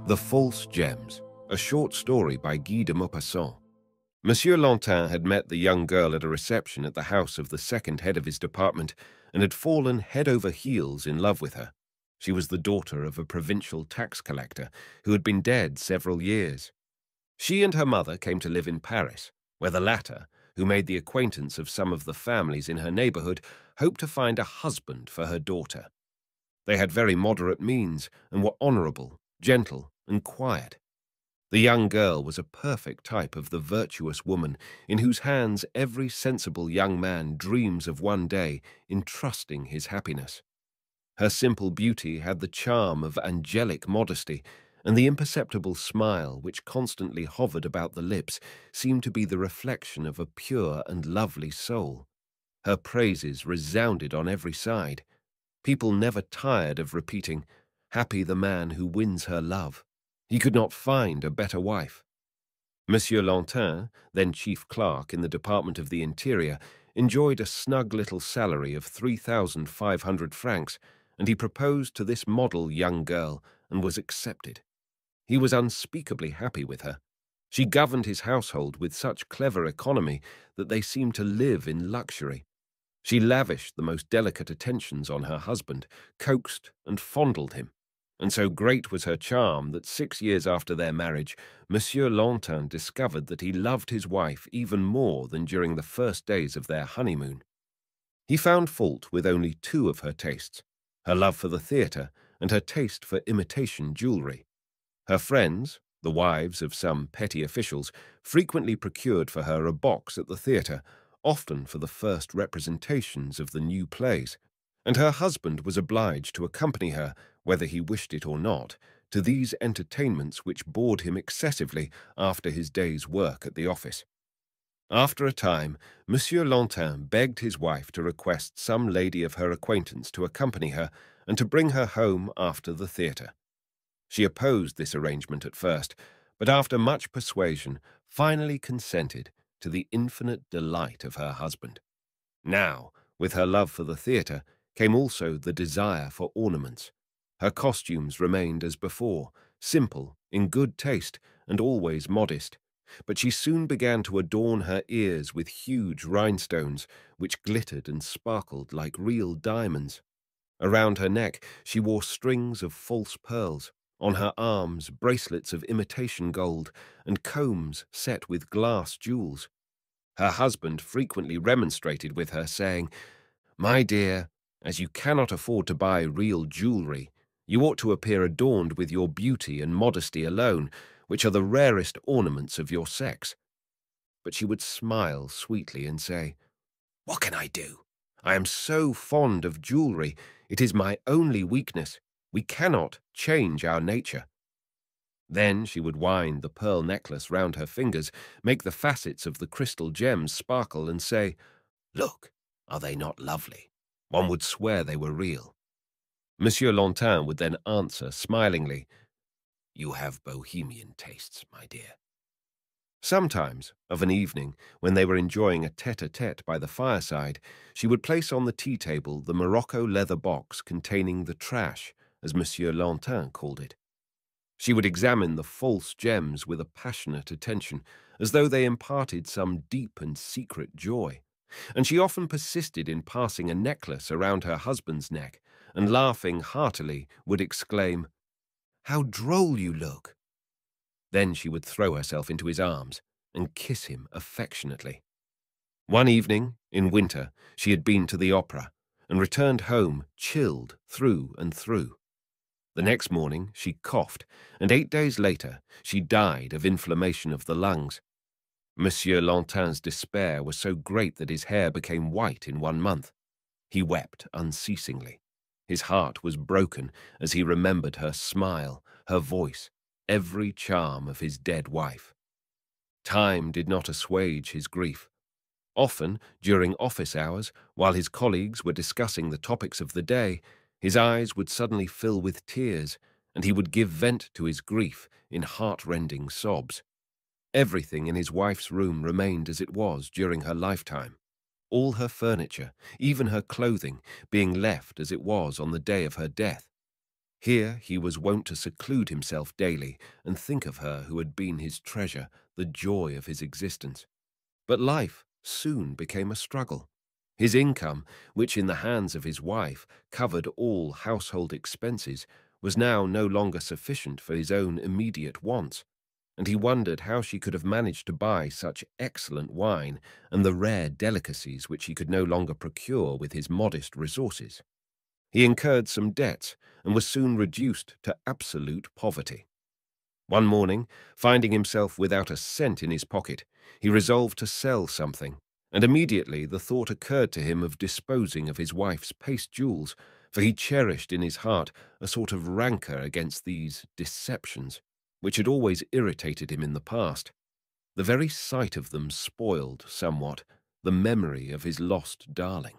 The False Gems, a short story by Guy de Maupassant. Monsieur Lantin had met the young girl at a reception at the house of the second head of his department and had fallen head over heels in love with her. She was the daughter of a provincial tax collector who had been dead several years. She and her mother came to live in Paris, where the latter, who made the acquaintance of some of the families in her neighborhood, hoped to find a husband for her daughter. They had very moderate means and were honorable, gentle, and quiet. The young girl was a perfect type of the virtuous woman in whose hands every sensible young man dreams of one day entrusting his happiness. Her simple beauty had the charm of angelic modesty, and the imperceptible smile which constantly hovered about the lips seemed to be the reflection of a pure and lovely soul. Her praises resounded on every side. People never tired of repeating, "Happy the man who wins her love. He could not find a better wife." Monsieur Lantin, then chief clerk in the Department of the Interior, enjoyed a snug little salary of 3,500 francs, and he proposed to this model young girl and was accepted. He was unspeakably happy with her. She governed his household with such clever economy that they seemed to live in luxury. She lavished the most delicate attentions on her husband, coaxed and fondled him, and so great was her charm that 6 years after their marriage, Monsieur Lantin discovered that he loved his wife even more than during the first days of their honeymoon. He found fault with only two of her tastes, her love for the theatre and her taste for imitation jewellery. Her friends, the wives of some petty officials, frequently procured for her a box at the theatre, often for the first representations of the new plays, and her husband was obliged to accompany her, whether he wished it or not, to these entertainments which bored him excessively after his day's work at the office. After a time, Monsieur Lantin begged his wife to request some lady of her acquaintance to accompany her and to bring her home after the theatre. She opposed this arrangement at first, but after much persuasion finally consented, to the infinite delight of her husband. Now, with her love for the theatre, came also the desire for ornaments. Her costumes remained as before, simple, in good taste, and always modest, but she soon began to adorn her ears with huge rhinestones, which glittered and sparkled like real diamonds. Around her neck she wore strings of false pearls, on her arms bracelets of imitation gold, and combs set with glass jewels. Her husband frequently remonstrated with her, saying, "My dear, as you cannot afford to buy real jewellery, you ought to appear adorned with your beauty and modesty alone, which are the rarest ornaments of your sex." But she would smile sweetly and say, "What can I do? I am so fond of jewellery. It is my only weakness. We cannot change our nature." Then she would wind the pearl necklace round her fingers, make the facets of the crystal gems sparkle, and say, "Look, are they not lovely? One would swear they were real." Monsieur Lantin would then answer smilingly, "You have bohemian tastes, my dear." Sometimes, of an evening, when they were enjoying a tête-à-tête by the fireside, she would place on the tea-table the Morocco leather box containing the trash, as Monsieur Lantin called it. She would examine the false gems with a passionate attention, as though they imparted some deep and secret joy, and she often persisted in passing a necklace around her husband's neck, and laughing heartily would exclaim, "How droll you look!" Then she would throw herself into his arms and kiss him affectionately. One evening, in winter, she had been to the opera, and returned home chilled through and through. The next morning she coughed, and 8 days later she died of inflammation of the lungs. Monsieur Lantin's despair was so great that his hair became white in 1 month. He wept unceasingly. His heart was broken as he remembered her smile, her voice, every charm of his dead wife. Time did not assuage his grief. Often, during office hours, while his colleagues were discussing the topics of the day, his eyes would suddenly fill with tears, and he would give vent to his grief in heart-rending sobs. Everything in his wife's room remained as it was during her lifetime, all her furniture, even her clothing, being left as it was on the day of her death. Here he was wont to seclude himself daily and think of her who had been his treasure, the joy of his existence. But life soon became a struggle. His income, which in the hands of his wife covered all household expenses, was now no longer sufficient for his own immediate wants, and he wondered how she could have managed to buy such excellent wine and the rare delicacies which he could no longer procure with his modest resources. He incurred some debts and was soon reduced to absolute poverty. One morning, finding himself without a cent in his pocket, he resolved to sell something, and immediately the thought occurred to him of disposing of his wife's paste jewels, for he cherished in his heart a sort of rancour against these deceptions, which had always irritated him in the past. The very sight of them spoiled, somewhat, the memory of his lost darling.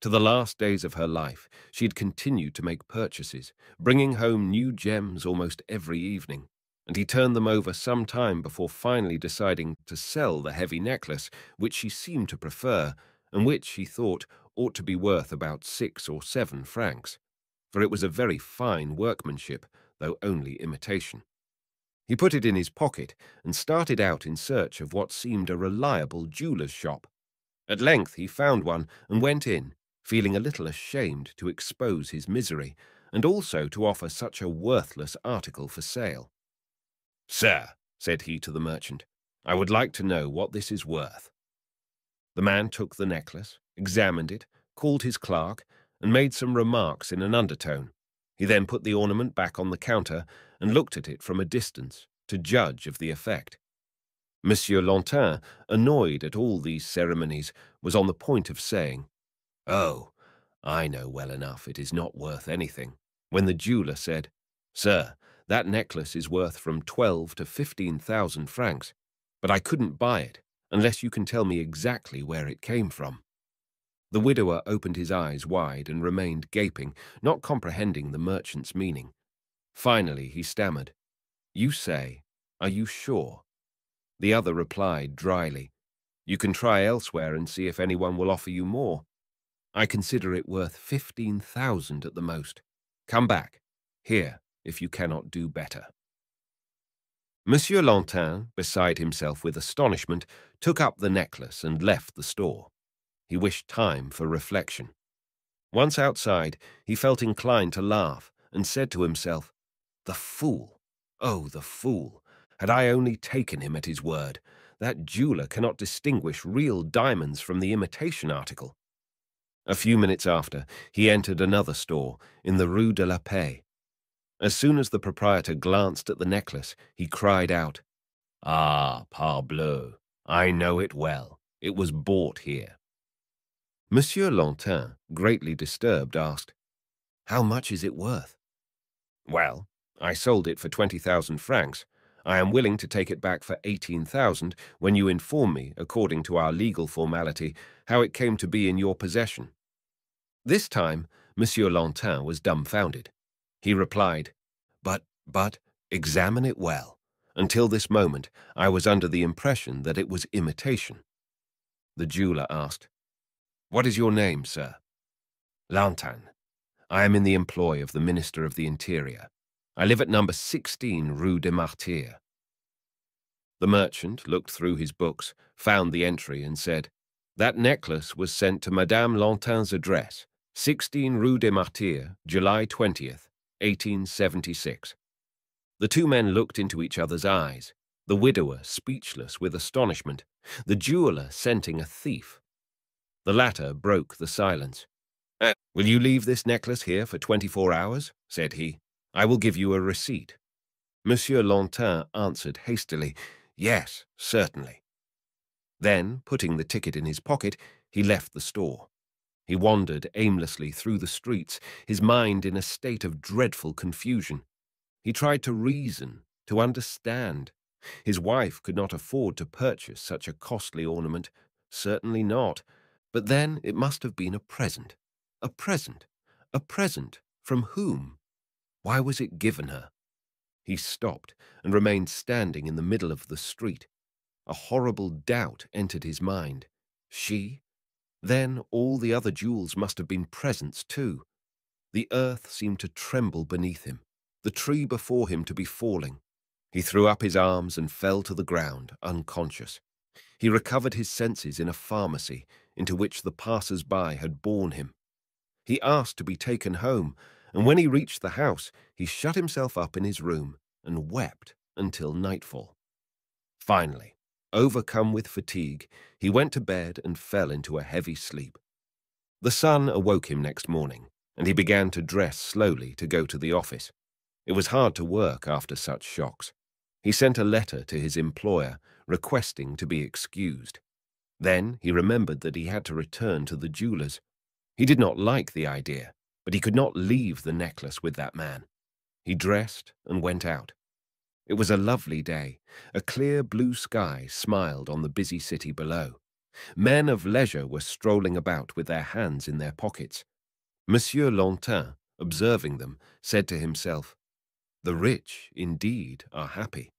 To the last days of her life, she had continued to make purchases, bringing home new gems almost every evening, and he turned them over some time before finally deciding to sell the heavy necklace, which she seemed to prefer, and which, he thought, ought to be worth about 6 or 7 francs, for it was a very fine workmanship, though only imitation. He put it in his pocket and started out in search of what seemed a reliable jeweller's shop. At length he found one and went in, feeling a little ashamed to expose his misery, and also to offer such a worthless article for sale. "Sir," said he to the merchant, "I would like to know what this is worth." The man took the necklace, examined it, called his clerk, and made some remarks in an undertone. He then put the ornament back on the counter and looked at it from a distance to judge of the effect. Monsieur Lantin, annoyed at all these ceremonies, was on the point of saying, "Oh, I know well enough it is not worth anything," when the jeweller said, "Sir, that necklace is worth from 12 to 15,000 francs, but I couldn't buy it unless you can tell me exactly where it came from." The widower opened his eyes wide and remained gaping, not comprehending the merchant's meaning. Finally he stammered, "You say, are you sure?" The other replied dryly, "You can try elsewhere and see if anyone will offer you more. I consider it worth 15,000 at the most. Come back, here, if you cannot do better." Monsieur Lantin, beside himself with astonishment, took up the necklace and left the store. He wished time for reflection. Once outside, he felt inclined to laugh and said to himself, "The fool! Oh, the fool! Had I only taken him at his word, that jeweller cannot distinguish real diamonds from the imitation article." A few minutes after, he entered another store in the Rue de la Paix. As soon as the proprietor glanced at the necklace, he cried out, "Ah, parbleu! I know it well. It was bought here." Monsieur Lantin, greatly disturbed, asked, "How much is it worth?" "Well, I sold it for 20,000 francs. I am willing to take it back for 18,000 when you inform me, according to our legal formality, how it came to be in your possession." This time, Monsieur Lantin was dumbfounded. He replied, But, examine it well. Until this moment, I was under the impression that it was imitation." The jeweller asked, "What is your name, sir?" "Lantin. I am in the employ of the Minister of the Interior. I live at number 16 Rue des Martyrs." The merchant looked through his books, found the entry, and said, "That necklace was sent to Madame Lantin's address, 16 Rue des Martyrs, July 20th, 1876. The two men looked into each other's eyes, the widower speechless with astonishment, the jeweller scenting a thief. The latter broke the silence. "Will you leave this necklace here for 24 hours?" said he. "I will give you a receipt." Monsieur Lantin answered hastily, "Yes, certainly." Then, putting the ticket in his pocket, he left the store. He wandered aimlessly through the streets, his mind in a state of dreadful confusion. He tried to reason, to understand. His wife could not afford to purchase such a costly ornament, certainly not. But then it must have been a present. A present. A present. From whom? Why was it given her? He stopped and remained standing in the middle of the street. A horrible doubt entered his mind. She? Then all the other jewels must have been presents too. The earth seemed to tremble beneath him, the tree before him to be falling. He threw up his arms and fell to the ground, unconscious. He recovered his senses in a pharmacy into which the passers-by had borne him. He asked to be taken home, and when he reached the house, he shut himself up in his room and wept until nightfall. Finally, overcome with fatigue, he went to bed and fell into a heavy sleep. The sun awoke him next morning, and he began to dress slowly to go to the office. It was hard to work after such shocks. He sent a letter to his employer requesting to be excused. Then he remembered that he had to return to the jeweler's. He did not like the idea, but he could not leave the necklace with that man. He dressed and went out. It was a lovely day. A clear blue sky smiled on the busy city below. Men of leisure were strolling about with their hands in their pockets. Monsieur Lantin, observing them, said to himself, "The rich, indeed, are happy.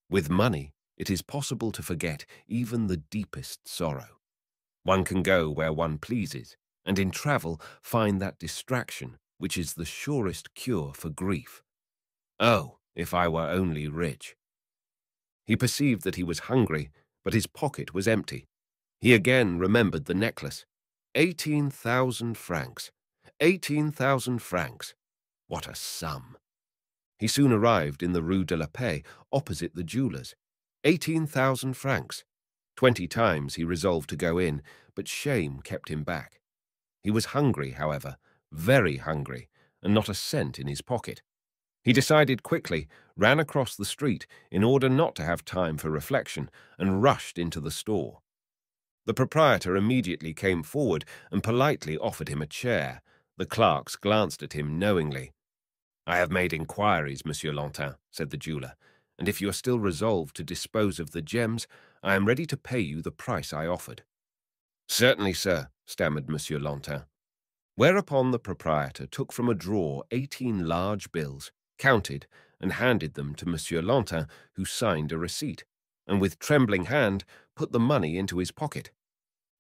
With money, it is possible to forget even the deepest sorrow. One can go where one pleases, and in travel find that distraction which is the surest cure for grief. Oh, if I were only rich." He perceived that he was hungry, but his pocket was empty. He again remembered the necklace. 18,000 francs. 18,000 francs. What a sum! He soon arrived in the Rue de la Paix, opposite the jeweller's. 18,000 francs. 20 times he resolved to go in, but shame kept him back. He was hungry, however, very hungry, and not a cent in his pocket. He decided quickly, ran across the street in order not to have time for reflection, and rushed into the store. The proprietor immediately came forward and politely offered him a chair. The clerks glanced at him knowingly. "I have made inquiries, Monsieur Lantin," said the jeweller, "and if you are still resolved to dispose of the gems, I am ready to pay you the price I offered." "Certainly, sir," stammered Monsieur Lantin. Whereupon the proprietor took from a drawer 18 large bills, counted, and handed them to Monsieur Lantin, who signed a receipt, and with trembling hand put the money into his pocket.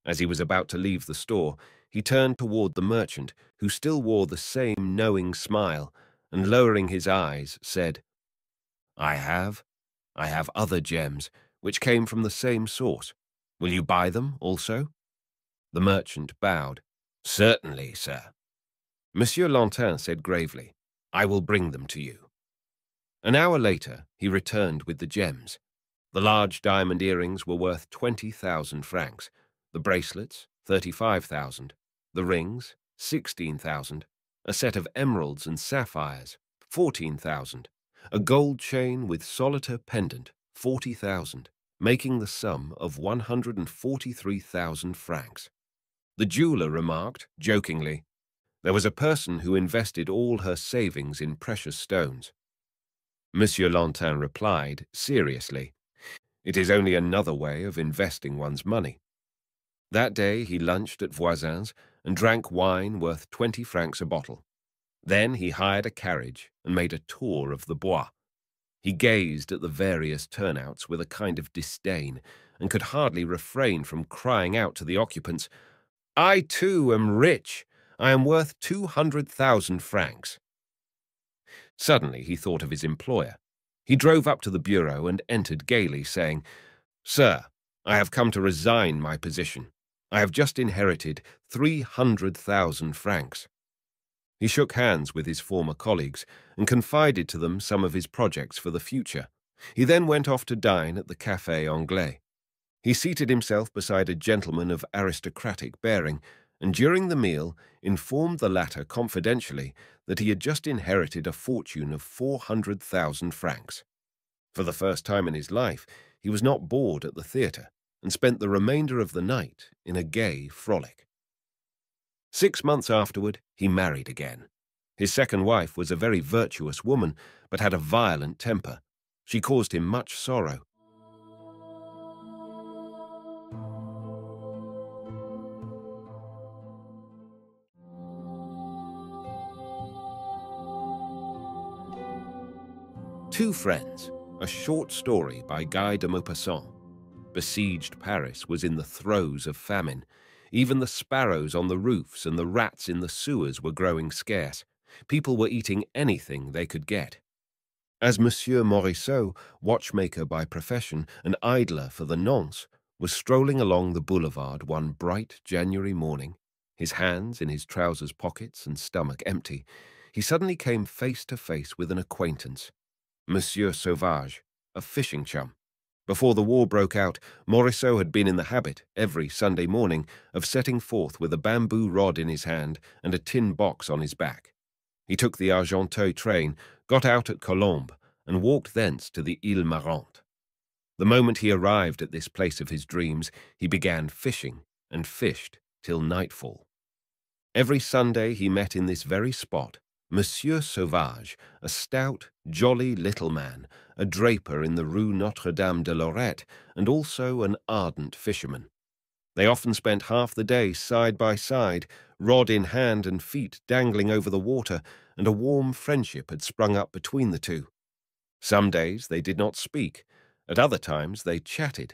As he was about to leave the store, he turned toward the merchant, who still wore the same knowing smile, and lowering his eyes, said, I have other gems, which came from the same source. Will you buy them also?" The merchant bowed. "Certainly, sir." Monsieur Lantin said gravely, "I will bring them to you." An hour later, he returned with the gems. The large diamond earrings were worth 20,000 francs, the bracelets, 35,000, the rings, 16,000, a set of emeralds and sapphires, 14,000, a gold chain with solitaire pendant, 40,000, making the sum of 143,000 francs. The jeweller remarked, jokingly, "There was a person who invested all her savings in precious stones." Monsieur Lantin replied, seriously, "It is only another way of investing one's money." That day he lunched at Voisin's and drank wine worth 20 francs a bottle. Then he hired a carriage and made a tour of the Bois. He gazed at the various turnouts with a kind of disdain, and could hardly refrain from crying out to the occupants, "I too am rich. I am worth 200,000 francs. Suddenly he thought of his employer. He drove up to the bureau and entered gaily, saying, "Sir, I have come to resign my position. I have just inherited 300,000 francs. He shook hands with his former colleagues and confided to them some of his projects for the future. He then went off to dine at the Café Anglais. He seated himself beside a gentleman of aristocratic bearing, and during the meal informed the latter confidentially that he had just inherited a fortune of 400,000 francs. For the first time in his life, he was not bored at the theatre, and spent the remainder of the night in a gay frolic. 6 months afterward, he married again. His second wife was a very virtuous woman, but had a violent temper. She caused him much sorrow. Two Friends, a short story by Guy de Maupassant. Besieged Paris was in the throes of famine. Even the sparrows on the roofs and the rats in the sewers were growing scarce. People were eating anything they could get. As Monsieur Morisseau, watchmaker by profession and idler for the nonce, was strolling along the boulevard one bright January morning, his hands in his trousers pockets and stomach empty, he suddenly came face to face with an acquaintance, Monsieur Sauvage, a fishing chum. Before the war broke out, Morisseau had been in the habit, every Sunday morning, of setting forth with a bamboo rod in his hand and a tin box on his back. He took the Argenteuil train, got out at Colombes, and walked thence to the Île Marante. The moment he arrived at this place of his dreams, he began fishing, and fished till nightfall. Every Sunday he met in this very spot Monsieur Sauvage, a stout, jolly little man, a draper in the Rue Notre-Dame de Lorette, and also an ardent fisherman. They often spent half the day side by side, rod in hand and feet dangling over the water, and a warm friendship had sprung up between the two. Some days they did not speak, at other times they chatted,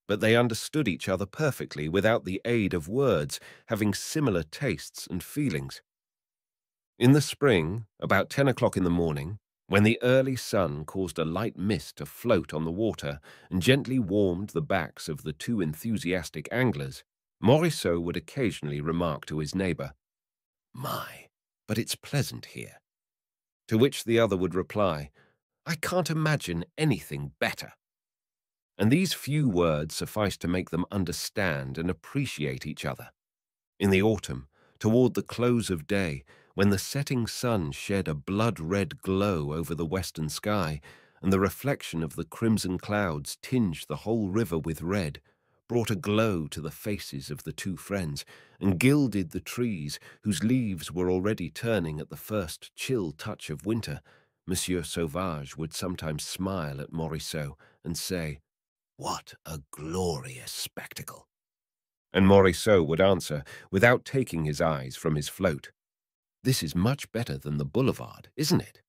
but they understood each other perfectly without the aid of words, having similar tastes and feelings. In the spring, about 10 o'clock in the morning, when the early sun caused a light mist to float on the water and gently warmed the backs of the two enthusiastic anglers, Morisseau would occasionally remark to his neighbour, "My, but it's pleasant here." To which the other would reply, "I can't imagine anything better." And these few words sufficed to make them understand and appreciate each other. In the autumn, toward the close of day, when the setting sun shed a blood-red glow over the western sky, and the reflection of the crimson clouds tinged the whole river with red, brought a glow to the faces of the two friends, and gilded the trees, whose leaves were already turning at the first chill touch of winter, Monsieur Sauvage would sometimes smile at Morisseau and say, "What a glorious spectacle!" And Morisseau would answer, without taking his eyes from his float, "This is much better than the boulevard, isn't it?"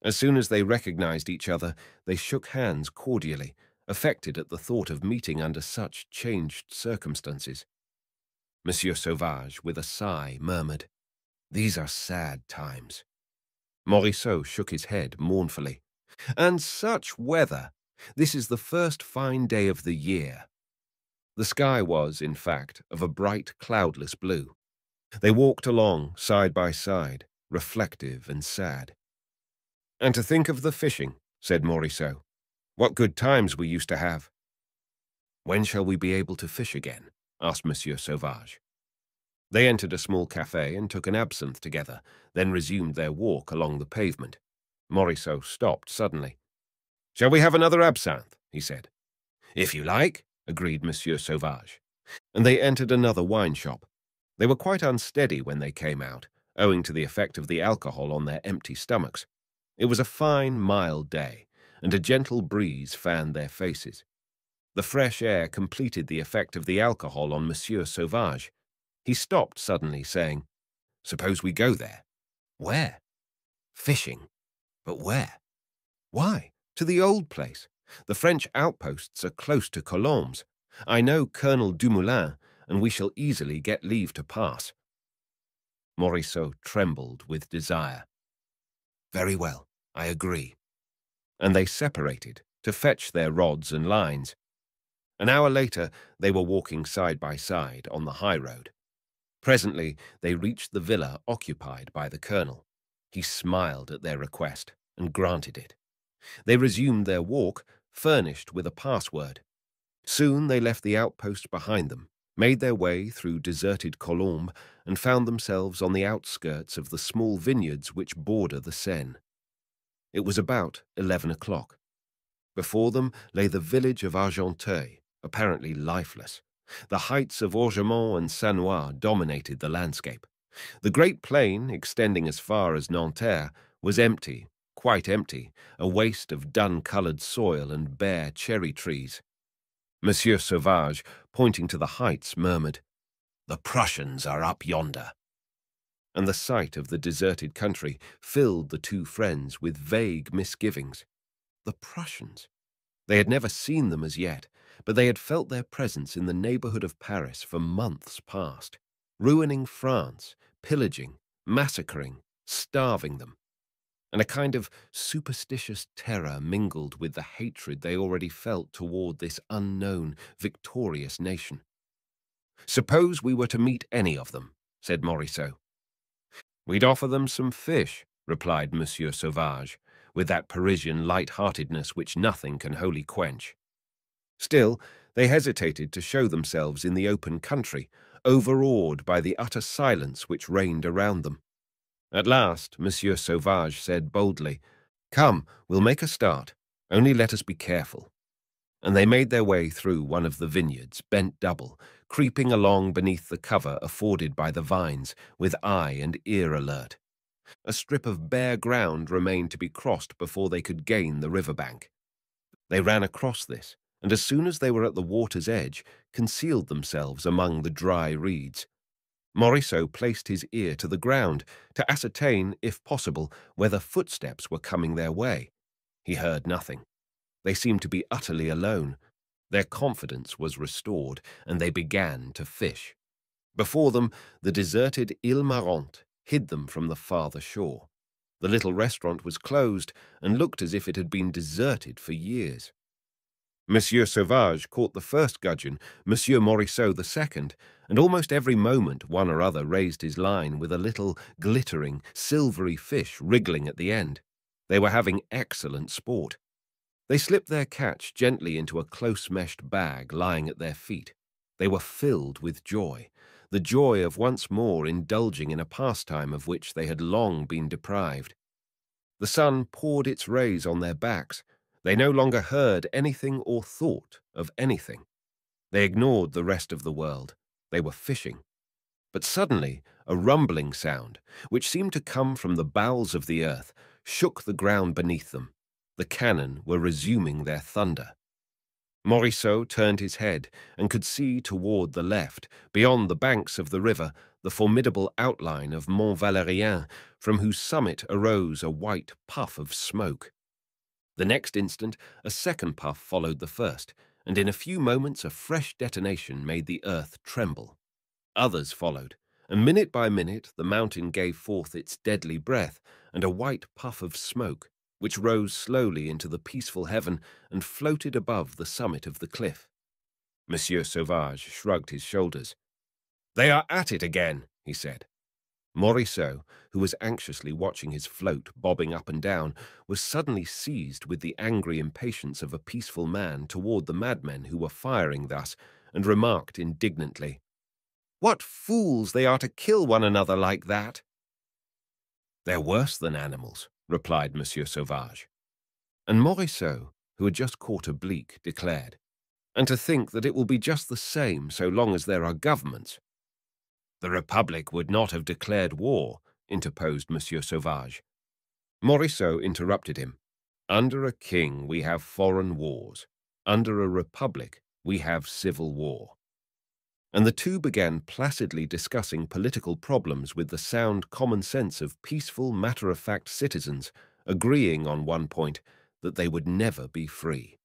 As soon as they recognized each other, they shook hands cordially, affected at the thought of meeting under such changed circumstances. Monsieur Sauvage, with a sigh, murmured, "These are sad times." Morisseau shook his head mournfully. "And such weather! This is the first fine day of the year." The sky was, in fact, of a bright, cloudless blue. They walked along, side by side, reflective and sad. "And to think of the fishing," said Morisseau. "What good times we used to have." "When shall we be able to fish again?" asked Monsieur Sauvage. They entered a small café and took an absinthe together, then resumed their walk along the pavement. Morisseau stopped suddenly. "Shall we have another absinthe?" he said. "If you like," agreed Monsieur Sauvage. And they entered another wine shop. They were quite unsteady when they came out, owing to the effect of the alcohol on their empty stomachs. It was a fine, mild day, and a gentle breeze fanned their faces. The fresh air completed the effect of the alcohol on Monsieur Sauvage. He stopped suddenly, saying, "Suppose we go there." "Where?" "Fishing." "But where?" "Why, to the old place. The French outposts are close to Colombes. I know Colonel Dumoulin, and we shall easily get leave to pass." Morisseau trembled with desire. "Very well, I agree." And they separated to fetch their rods and lines. An hour later, they were walking side by side on the high road. Presently, they reached the villa occupied by the colonel. He smiled at their request and granted it. They resumed their walk, furnished with a password. Soon they left the outpost behind them, made their way through deserted Colombes, and found themselves on the outskirts of the small vineyards which border the Seine. It was about 11 o'clock. Before them lay the village of Argenteuil, apparently lifeless. The heights of Orgemont and Sannois dominated the landscape. The great plain, extending as far as Nanterre, was empty, quite empty, a waste of dun-coloured soil and bare cherry trees. Monsieur Sauvage, pointing to the heights, murmured, "The Prussians are up yonder." And the sight of the deserted country filled the two friends with vague misgivings. The Prussians! They had never seen them as yet, but they had felt their presence in the neighbourhood of Paris for months past, ruining France, pillaging, massacring, starving them, and a kind of superstitious terror mingled with the hatred they already felt toward this unknown, victorious nation. "Suppose we were to meet any of them," said Morisot. "We'd offer them some fish," replied Monsieur Sauvage, with that Parisian light-heartedness which nothing can wholly quench. Still, they hesitated to show themselves in the open country, overawed by the utter silence which reigned around them. At last, Monsieur Sauvage said boldly, "Come, we'll make a start. Only let us be careful." And they made their way through one of the vineyards, bent double, creeping along beneath the cover afforded by the vines, with eye and ear alert. A strip of bare ground remained to be crossed before they could gain the river bank. They ran across this, and as soon as they were at the water's edge, concealed themselves among the dry reeds. Morisot placed his ear to the ground to ascertain, if possible, whether footsteps were coming their way. He heard nothing. They seemed to be utterly alone. Their confidence was restored, and they began to fish. Before them, the deserted Ile Marante hid them from the farther shore. The little restaurant was closed and looked as if it had been deserted for years. Monsieur Sauvage caught the first gudgeon, Monsieur Morisot the second, and almost every moment one or other raised his line with a little glittering, silvery fish wriggling at the end. They were having excellent sport. They slipped their catch gently into a close-meshed bag lying at their feet. They were filled with joy, the joy of once more indulging in a pastime of which they had long been deprived. The sun poured its rays on their backs. They no longer heard anything or thought of anything. They ignored the rest of the world. They were fishing. But suddenly a rumbling sound, which seemed to come from the bowels of the earth, shook the ground beneath them. The cannon were resuming their thunder. Morisot turned his head and could see toward the left, beyond the banks of the river, the formidable outline of Mont Valérien, from whose summit arose a white puff of smoke. The next instant, a second puff followed the first, and in a few moments a fresh detonation made the earth tremble. Others followed, and minute by minute the mountain gave forth its deadly breath and a white puff of smoke, which rose slowly into the peaceful heaven and floated above the summit of the cliff. Monsieur Sauvage shrugged his shoulders. "They are at it again," he said. Morisot, who was anxiously watching his float bobbing up and down, was suddenly seized with the angry impatience of a peaceful man toward the madmen who were firing thus, and remarked indignantly, "What fools they are to kill one another like that!" "They're worse than animals," replied Monsieur Sauvage. And Morisot, who had just caught a bleak, declared, "And to think that it will be just the same so long as there are governments." "The Republic would not have declared war," interposed Monsieur Sauvage. Morisot interrupted him. "Under a king we have foreign wars. Under a republic we have civil war." And the two began placidly discussing political problems with the sound common sense of peaceful, matter-of-fact citizens, agreeing on one point, that they would never be free.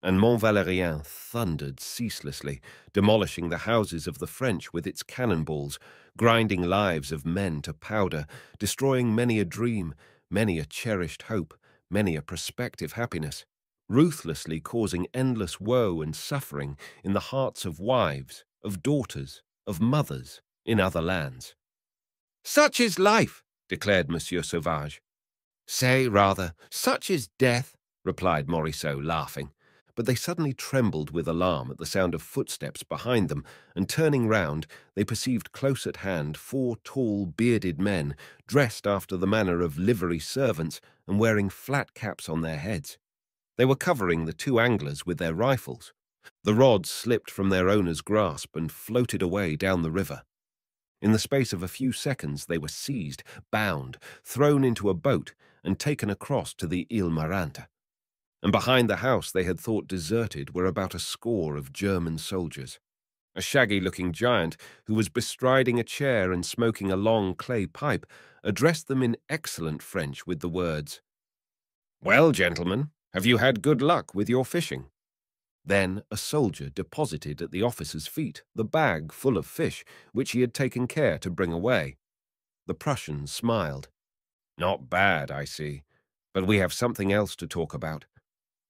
And Mont Valérien thundered ceaselessly, demolishing the houses of the French with its cannonballs, grinding lives of men to powder, destroying many a dream, many a cherished hope, many a prospective happiness, ruthlessly causing endless woe and suffering in the hearts of wives, of daughters, of mothers in other lands. "Such is life," declared Monsieur Sauvage. "Say, rather, such is death," replied Morisot, laughing. But they suddenly trembled with alarm at the sound of footsteps behind them, and turning round, they perceived close at hand 4 tall, bearded men, dressed after the manner of livery servants and wearing flat caps on their heads. They were covering the 2 anglers with their rifles. The rods slipped from their owner's grasp and floated away down the river. In the space of a few seconds they were seized, bound, thrown into a boat, and taken across to the Ile Marante. And behind the house they had thought deserted were about a score of German soldiers. A shaggy-looking giant, who was bestriding a chair and smoking a long clay pipe, addressed them in excellent French with the words, "Well, gentlemen, have you had good luck with your fishing?" Then a soldier deposited at the officer's feet the bag full of fish, which he had taken care to bring away. The Prussian smiled. Not bad, I see. But we have something else to talk about.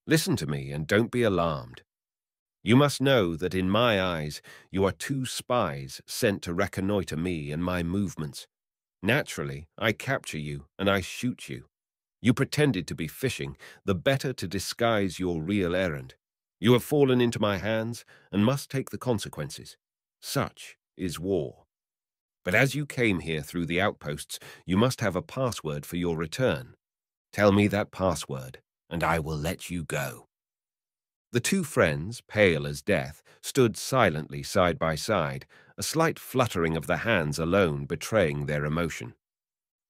Listen to me and don't be alarmed. You must know that in my eyes you are two spies sent to reconnoiter me and my movements. Naturally, I capture you and I shoot you. You pretended to be fishing, the better to disguise your real errand. You have fallen into my hands and must take the consequences. Such is war. But as you came here through the outposts, you must have a password for your return. Tell me that password, and I will let you go. The two friends, pale as death, stood silently side by side, a slight fluttering of the hands alone betraying their emotion.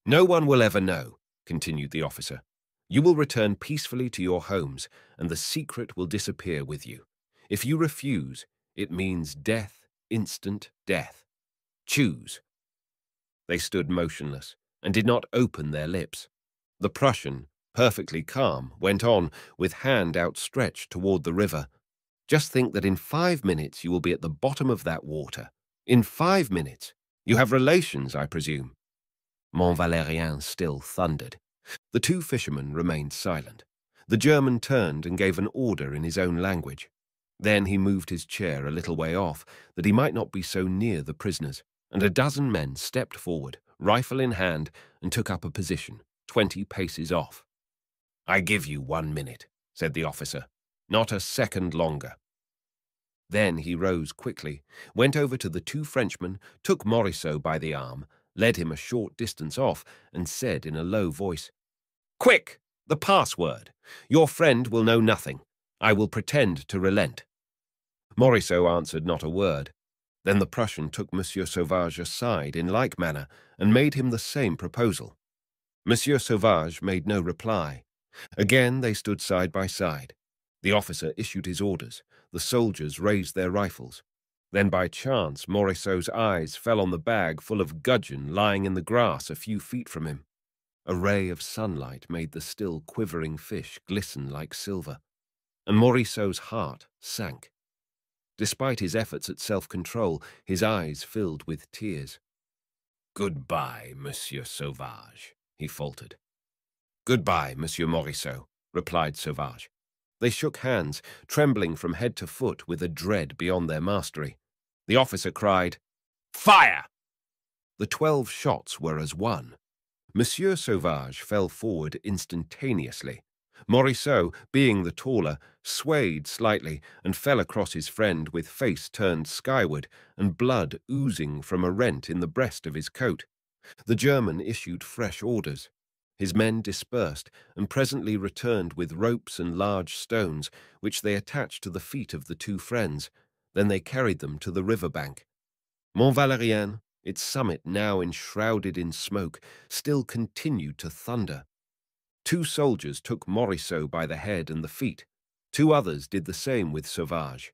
No one will ever know, continued the officer. You will return peacefully to your homes, and the secret will disappear with you. If you refuse, it means death, instant death. Choose. They stood motionless and did not open their lips. The Prussian, perfectly calm, went on, with hand outstretched toward the river. Just think that in 5 minutes you will be at the bottom of that water. In 5 minutes. You have relations, I presume. Mont Valérien still thundered. The two fishermen remained silent. The German turned and gave an order in his own language. Then he moved his chair a little way off, that he might not be so near the prisoners, and a dozen men stepped forward, rifle in hand, and took up a position, 20 paces off. I give you 1 minute, said the officer. Not a second longer. Then he rose quickly, went over to the two Frenchmen, took Morisseau by the arm, led him a short distance off, and said in a low voice, Quick! The password! Your friend will know nothing. I will pretend to relent. Morisseau answered not a word. Then the Prussian took Monsieur Sauvage aside in like manner and made him the same proposal. Monsieur Sauvage made no reply. Again they stood side by side. The officer issued his orders. The soldiers raised their rifles. Then by chance Morisseau's eyes fell on the bag full of gudgeon lying in the grass a few feet from him. A ray of sunlight made the still quivering fish glisten like silver, and Morisseau's heart sank. Despite his efforts at self-control, his eyes filled with tears. "Goodbye, Monsieur Sauvage," he faltered. "Goodbye, Monsieur Morisseau," replied Sauvage. They shook hands, trembling from head to foot with a dread beyond their mastery. The officer cried, "Fire!" The 12 shots were as one. Monsieur Sauvage fell forward instantaneously. Morisseau, being the taller, swayed slightly and fell across his friend with face turned skyward and blood oozing from a rent in the breast of his coat. The German issued fresh orders. His men dispersed and presently returned with ropes and large stones, which they attached to the feet of the two friends. Then they carried them to the river bank. Mont Valérien, its summit now enshrouded in smoke, still continued to thunder. 2 soldiers took Morisseau by the head and the feet. 2 others did the same with Sauvage.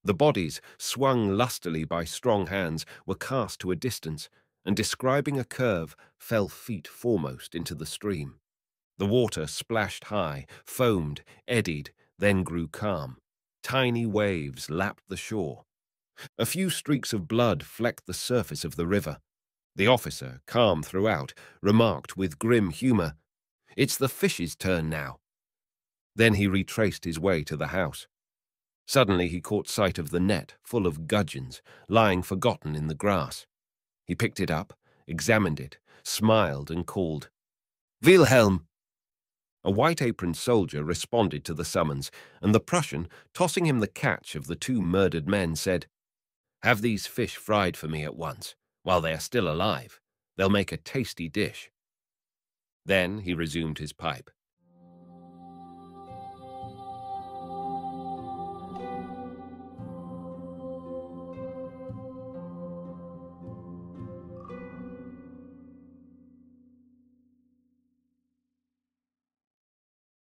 The bodies, swung lustily by strong hands, were cast to a distance, and describing a curve, fell feet foremost into the stream. The water splashed high, foamed, eddied, then grew calm. Tiny waves lapped the shore. A few streaks of blood flecked the surface of the river. The officer, calm throughout, remarked with grim humor, "It's the fish's turn now." Then he retraced his way to the house. Suddenly he caught sight of the net full of gudgeons lying forgotten in the grass. He picked it up, examined it, smiled, and called, "Wilhelm!" A white-aproned soldier responded to the summons, and the Prussian, tossing him the catch of the 2 murdered men, said, "Have these fish fried for me at once, while they are still alive. They'll make a tasty dish." Then he resumed his pipe.